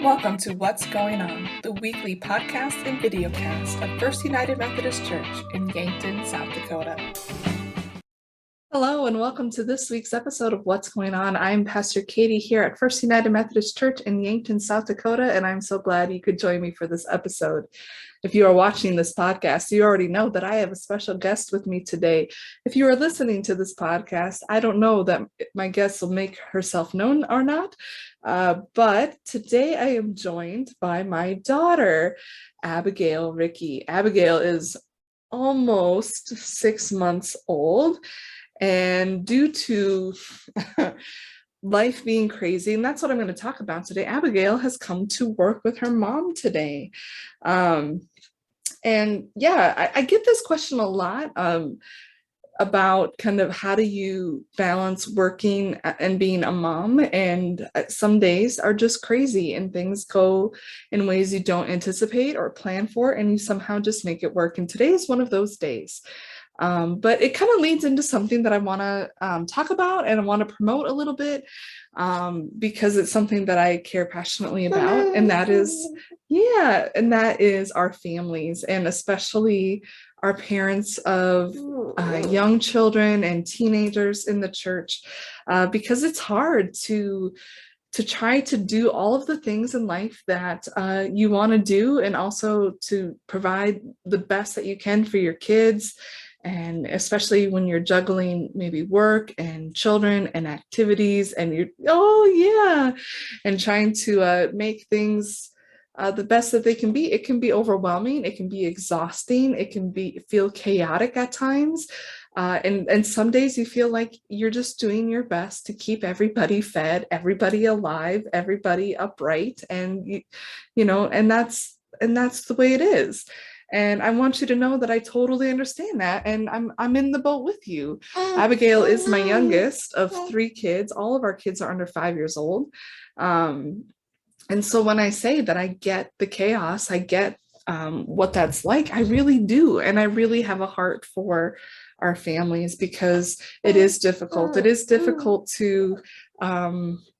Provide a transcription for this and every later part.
Welcome to What's Going On, the weekly podcast and videocast of First United Methodist Church in Yankton, South Dakota. Hello, and welcome to this week's episode of What's Going On. I'm Pastor Katie here at First United Methodist Church in Yankton, South Dakota, and I'm so glad you could join me for this episode. If you are watching this podcast, you already know that I have a special guest with me today. If you are listening to this podcast, I don't know that my guest will make herself known or not, but today I am joined by my daughter, Abigail Ricky. Abigail is almost 6 months old. And due to life being crazy, and that's what I'm going to talk about today, Abigail has come to work with her mom today. I get this question a lot about kind of how do you balance working and being a mom, and some days are just crazy and things go in ways you don't anticipate or plan for, and you somehow just make it work. And today is one of those days. But it kind of leads into something that I want to talk about and I want to promote a little bit because it's something that I care passionately about, and that is our families, and especially our parents of young children and teenagers in the church, because it's hard to try to do all of the things in life that you want to do, and also to provide the best that you can for your kids. And especially when you're juggling maybe work and children and activities, and and trying to make things the best that they can be. It can be overwhelming. It can be exhausting. It can feel chaotic at times. And some days you feel like you're just doing your best to keep everybody fed, everybody alive, everybody upright, and that's the way it is. And I want you to know that I totally understand that, and I'm in the boat with you. Abigail is my youngest of 3 kids. All of our kids are under 5 years old. And so when I say that I get the chaos, I get what that's like, I really do. And I really have a heart for our families, because it is difficult. It is difficult to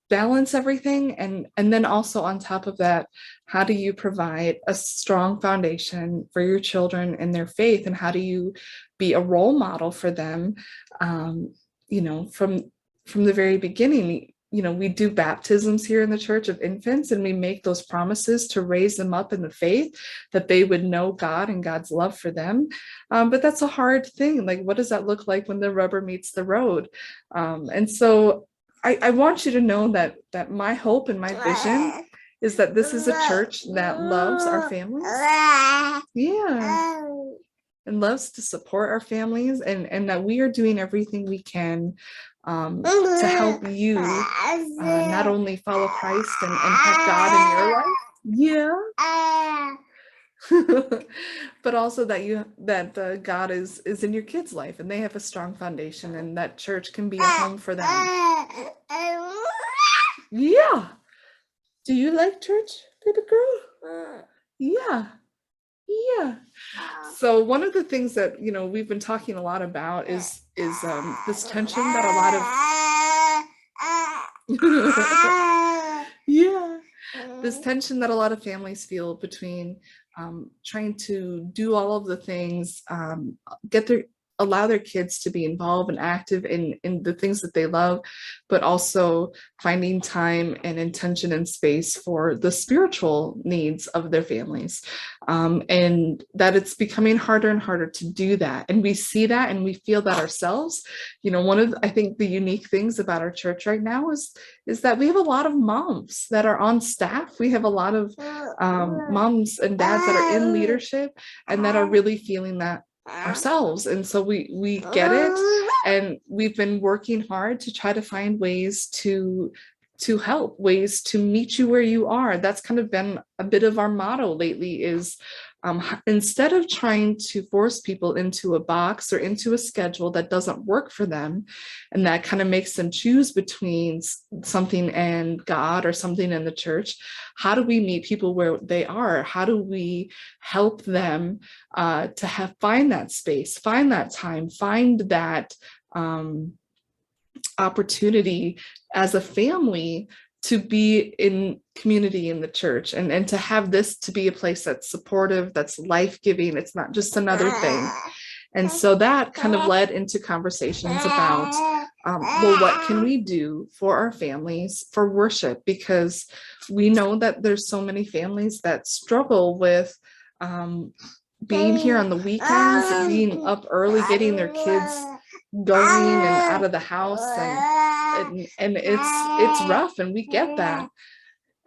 balance everything. And then also on top of that, how do you provide a strong foundation for your children and their faith? And how do you be a role model for them? From the very beginning, we do baptisms here in the church of infants, and we make those promises to raise them up in the faith, that they would know God and God's love for them. But that's a hard thing. Like, what does that look like when the rubber meets the road? And so I want you to know that my hope and my vision is that this is a church that loves our families. Yeah. And loves to support our families, and that we are doing everything we can to help you not only follow Christ and have God in your life. Yeah. But also that God is in your kids' life, and they have a strong foundation, and that church can be a home for them. Yeah. Do you like church, baby girl? Yeah. So one of the things that we've been talking a lot about is this tension that this tension that a lot of families feel between trying to do all of the things, allow their kids to be involved and active in the things that they love, but also finding time and intention and space for the spiritual needs of their families. And that it's becoming harder and harder to do that. And we see that, and we feel that ourselves. One of I think the unique things about our church right now is that we have a lot of moms that are on staff. We have a lot of moms and dads that are in leadership and that are really feeling that ourselves. And so we get it, and we've been working hard to try to find ways to help, ways to meet you where you are. That's kind of been a bit of our motto lately, is instead of trying to force people into a box or into a schedule that doesn't work for them, and that kind of makes them choose between something and God or something in the church, how do we meet people where they are? How do we help them to find that space, find that time, find that opportunity as a family to be in community in the church, and to have this to be a place that's supportive, that's life-giving. It's not just another thing. And so that kind of led into conversations about, well, what can we do for our families for worship? Because we know that there's so many families that struggle with being here on the weekends, being up early, getting their kids going and out of the house, and it's rough, and we get that.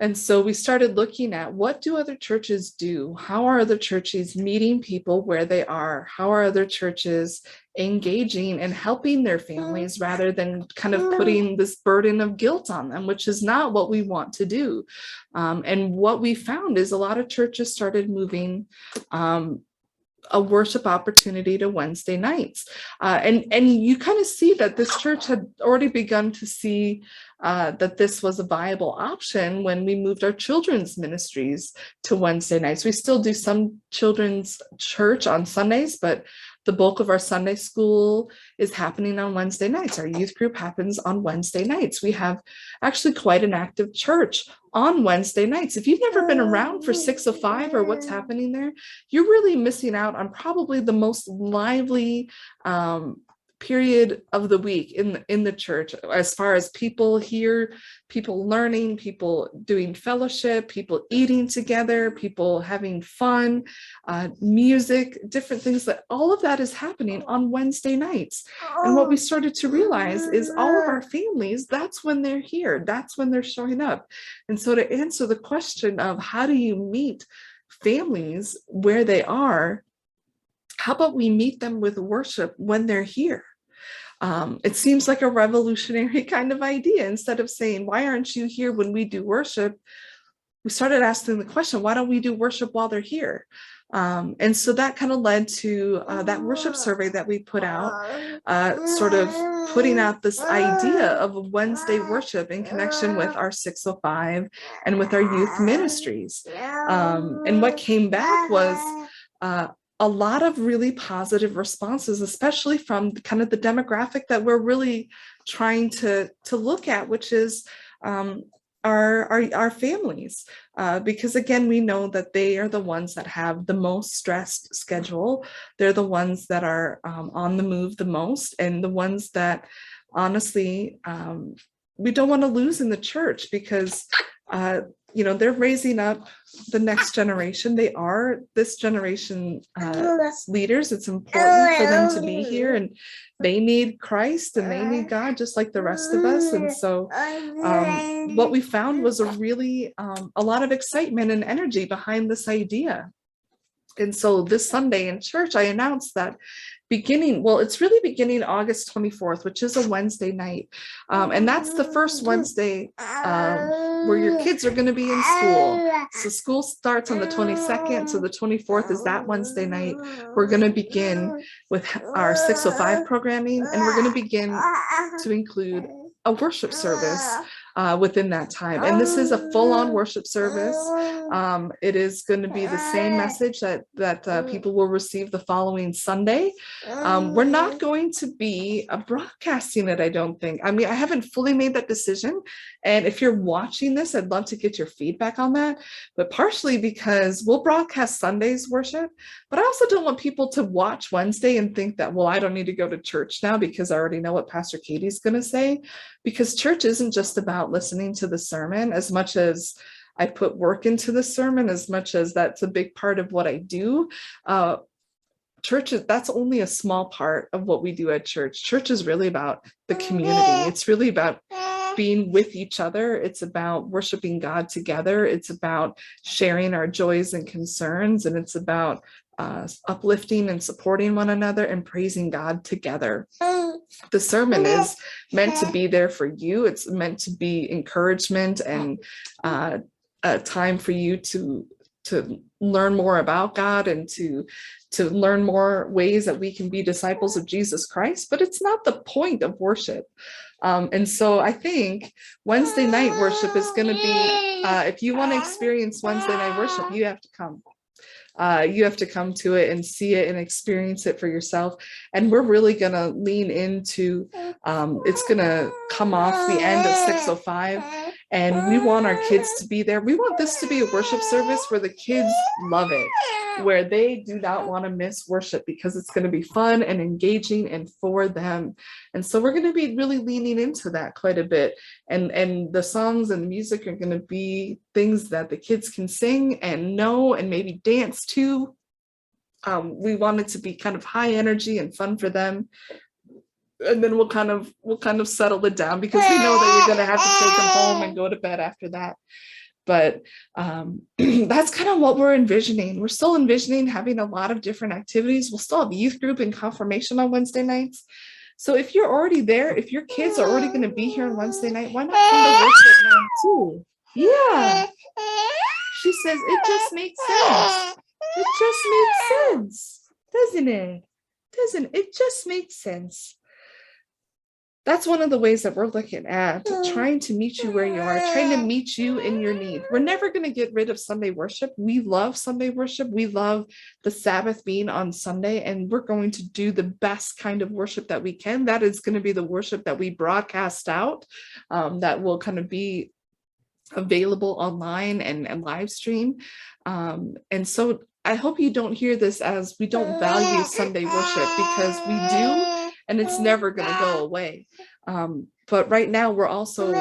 And so we started looking at, what do other churches do? How are other churches meeting people where they are? How are other churches engaging and helping their families rather than kind of putting this burden of guilt on them, which is not what we want to do. And what we found is a lot of churches started moving a worship opportunity to Wednesday nights. And you kind of see that this church had already begun to see that this was a viable option when we moved our children's ministries to Wednesday nights. We still do some children's church on Sundays, but the bulk of our Sunday school is happening on Wednesday nights. Our youth group happens on Wednesday nights. We have actually quite an active church on Wednesday nights. If you've never been around for 605 or what's happening there, you're really missing out on probably the most lively period of the week in the church, as far as people here, people learning, people doing fellowship, people eating together, people having fun, music, different things. That all of that is happening on Wednesday nights. And what we started to realize is all of our families, that's when they're here, that's when they're showing up. And so to answer the question of how do you meet families where they are, how about we meet them with worship when they're here? It seems like a revolutionary kind of idea. Instead of saying, why aren't you here when we do worship? We started asking the question, why don't we do worship while they're here? And so that kind of led to that worship survey that we put out, sort of putting out this idea of a Wednesday worship in connection with our 605 and with our youth ministries. And what came back was a lot of really positive responses, especially from kind of the demographic that we're really trying to look at, which is our families, because again, we know that they are the ones that have the most stressed schedule. They're the ones that are on the move the most, and the ones that honestly we don't want to lose in the church, because they're raising up the next generation. They are this generation leaders. It's important for them to be here, and they need Christ and they need God just like the rest of us. And so what we found was a lot of excitement and energy behind this idea. And so this Sunday in church, I announced that it's really beginning August 24th, which is a Wednesday night. And that's the first Wednesday where your kids are going to be in school. So school starts on the 22nd. So the 24th is that Wednesday night. We're going to begin with our 605 programming, and we're going to begin to include a worship service within that time. And this is a full-on worship service. It is going to be the same message that people will receive the following Sunday. We're not going to be broadcasting it, I don't think. I mean, I haven't fully made that decision. And if you're watching this, I'd love to get your feedback on that. But partially because we'll broadcast Sunday's worship, but I also don't want people to watch Wednesday and think that, well, I don't need to go to church now because I already know what Pastor Katie's going to say. Because church isn't just about listening to the sermon as much as I put work into the sermon, as much as that's a big part of what I do. Church, that's only a small part of what we do at church. Church is really about the community. It's really about being with each other. It's about worshiping God together. It's about sharing our joys and concerns. And it's about uplifting and supporting one another and praising God together. The sermon is meant to be there for you. It's meant to be encouragement and a time for you to learn more about God and to learn more ways that we can be disciples of Jesus Christ, but it's not the point of worship. And so I think Wednesday night worship is going to be, if you want to experience Wednesday night worship, you have to come. You have to come to it and see it and experience it for yourself. And we're really going to lean into, it's going to come off the end of 605. and we want our kids to be there. We want this to be a worship service where the kids love it, where they do not want to miss worship because it's going to be fun and engaging and for them. And so we're going to be really leaning into that quite a bit. And the songs and the music are going to be things that the kids can sing and know and maybe dance to. We want it to be kind of high energy and fun for them. And then we'll kind of settle it down, because we know that you're going to have to take them home and go to bed after that. But that's kind of what we're envisioning. We're still envisioning having a lot of different activities. We'll still have youth group and confirmation on Wednesday nights. So if you're already there, if your kids are already going to be here on Wednesday night, why not come to worship now too? Yeah. She says, it just makes sense. It just makes sense, doesn't it? Doesn't it just makes sense? That's one of the ways that we're looking at, trying to meet you where you are, trying to meet you in your need. We're never going to get rid of Sunday worship. We love Sunday worship. We love the Sabbath being on Sunday, and we're going to do the best kind of worship that we can. That is going to be the worship that we broadcast out, that will kind of be available online and live stream. And so I hope you don't hear this as we don't value Sunday worship, because we do, and it's never going to go away. But right now we're also,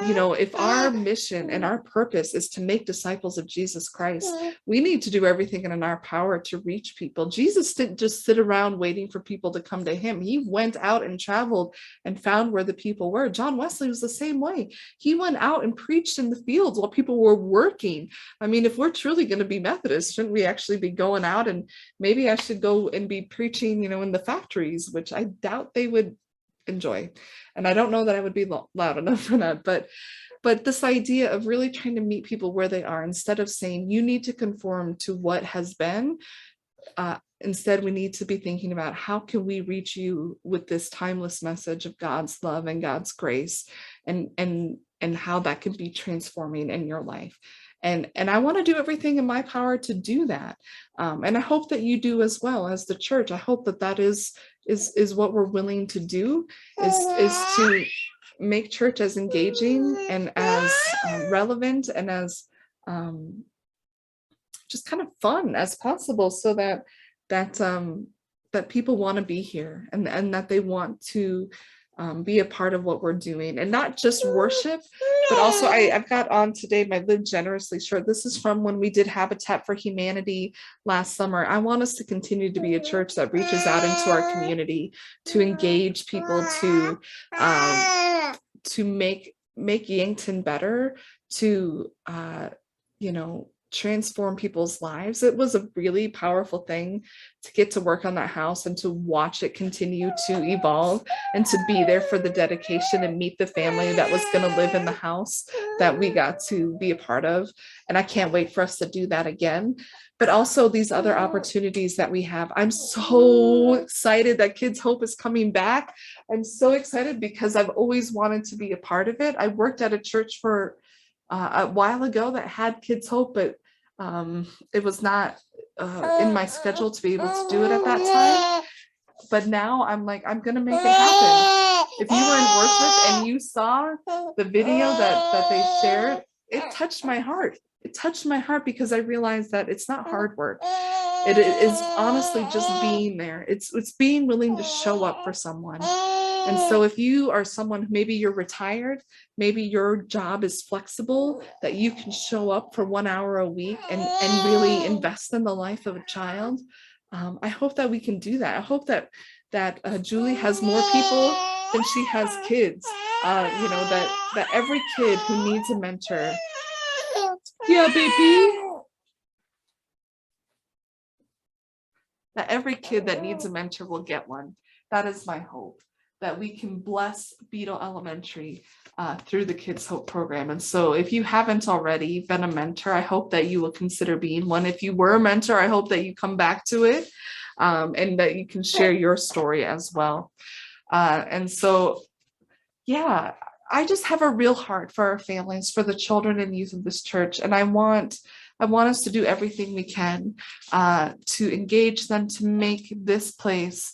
if our mission and our purpose is to make disciples of Jesus Christ, we need to do everything in our power to reach people. Jesus didn't just sit around waiting for people to come to him. He went out and traveled and found where the people were. John Wesley was the same way. He went out and preached in the fields while people were working. I mean, if we're truly going to be Methodists, shouldn't we actually be going out? And maybe I should go and be preaching, in the factories, which I doubt they would enjoy. And I don't know that I would be loud enough for that, but this idea of really trying to meet people where they are, instead of saying you need to conform to what has been, instead we need to be thinking about how can we reach you with this timeless message of God's love and God's grace, and how that can be transforming in your life. And I want to do everything in my power to do that. And I hope that you do as well as the church. I hope that is what we're willing to do, is to make church as engaging and as relevant and as just kind of fun as possible, so that people want to be here, and that they want to be a part of what we're doing, and not just worship, but also I've got on today my Live Generously shirt. This is from when we did Habitat for Humanity last summer. I want us to continue to be a church that reaches out into our community, to engage people, to make Yankton better, to transform people's lives. It was a really powerful thing to get to work on that house and to watch it continue to evolve, and to be there for the dedication and meet the family that was going to live in the house that we got to be a part of. And I can't wait for us to do that again. But also these other opportunities that we have. I'm so excited that Kids Hope is coming back. I'm so excited because I've always wanted to be a part of it. I worked at a church for a while ago that had Kids Hope, but it was not in my schedule to be able to do it at that time. But now I'm like, I'm gonna make it happen. If you were in worship and you saw the video that they shared, it touched my heart. It touched my heart because I realized that it's not hard work. It is honestly just being there. It's being willing to show up for someone. And so if you are someone, maybe you're retired, maybe your job is flexible, that you can show up for 1 hour a week and really invest in the life of a child. I hope that we can do that. I hope that Julie has more people than she has kids. That every kid who needs a mentor. Yeah, baby. That every kid that needs a mentor will get one. That is my hope, that we can bless Beadle Elementary through the Kids Hope program. And so if you haven't already been a mentor, I hope that you will consider being one. If you were a mentor, I hope that you come back to it, and that you can share your story as well. And so, yeah, I just have a real heart for our families, for the children and youth of this church. And I want us to do everything we can to engage them, to make this place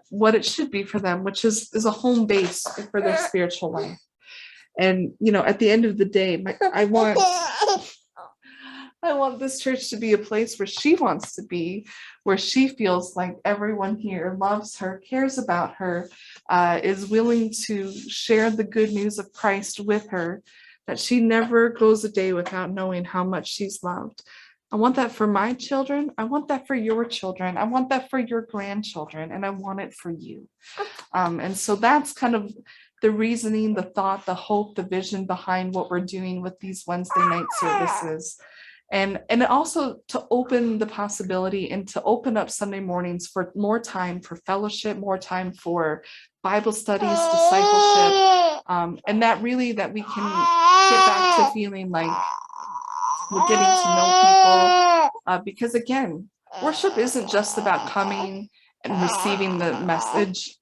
what it should be for them, which is a home base for their spiritual life. And, at the end of the day, I want this church to be a place where she wants to be, where she feels like everyone here loves her, cares about her, is willing to share the good news of Christ with her, that she never goes a day without knowing how much she's loved. I want that for my children. I want that for your children. I want that for your grandchildren, and I want it for you. And so that's kind of the reasoning, the thought, the hope, the vision behind what we're doing with these Wednesday night services. And also to open the possibility and to open up Sunday mornings for more time for fellowship, more time for Bible studies, discipleship, and that we can get back to feeling like we're getting to know people, because again, worship isn't just about coming and receiving the message,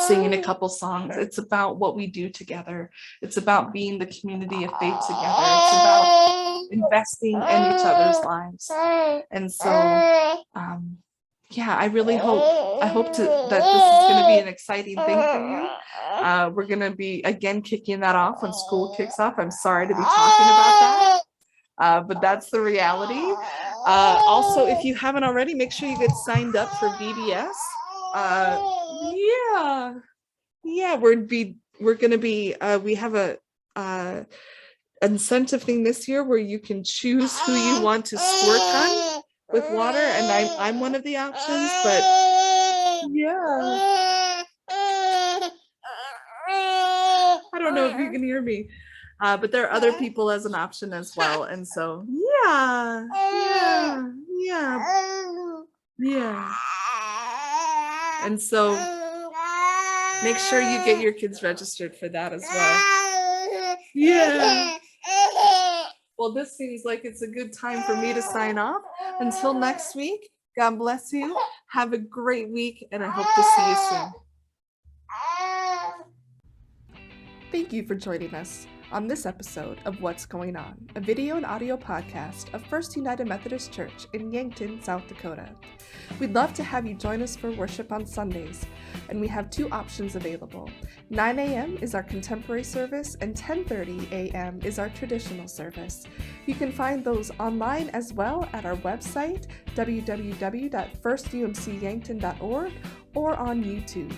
singing a couple songs. It's about what we do together. It's about being the community of faith together. It's about investing in each other's lives. And so, I really hope that this is going to be an exciting thing for you. We're going to be again kicking that off when school kicks off. I'm sorry to be talking about that, but that's the reality. Also, if you haven't already, make sure you get signed up for VBS. We're going to be, we have a incentive thing this year where you can choose who you want to squirt on with water, and I'm one of the options, but I don't know if you can hear me, but there are other people as an option as well. And so and so make sure you get your kids registered for that as well. Well, this seems like it's a good time for me to sign off. Until next week, God bless you. Have a great week, and I hope to see you soon. Thank you for joining us on this episode of What's Going On, a video and audio podcast of First United Methodist Church in Yankton, South Dakota. We'd love to have you join us for worship on Sundays, and we have two options available. 9 a.m. is our contemporary service, and 10:30 a.m. is our traditional service. You can find those online as well at our website, www.firstumcyankton.org, or on YouTube.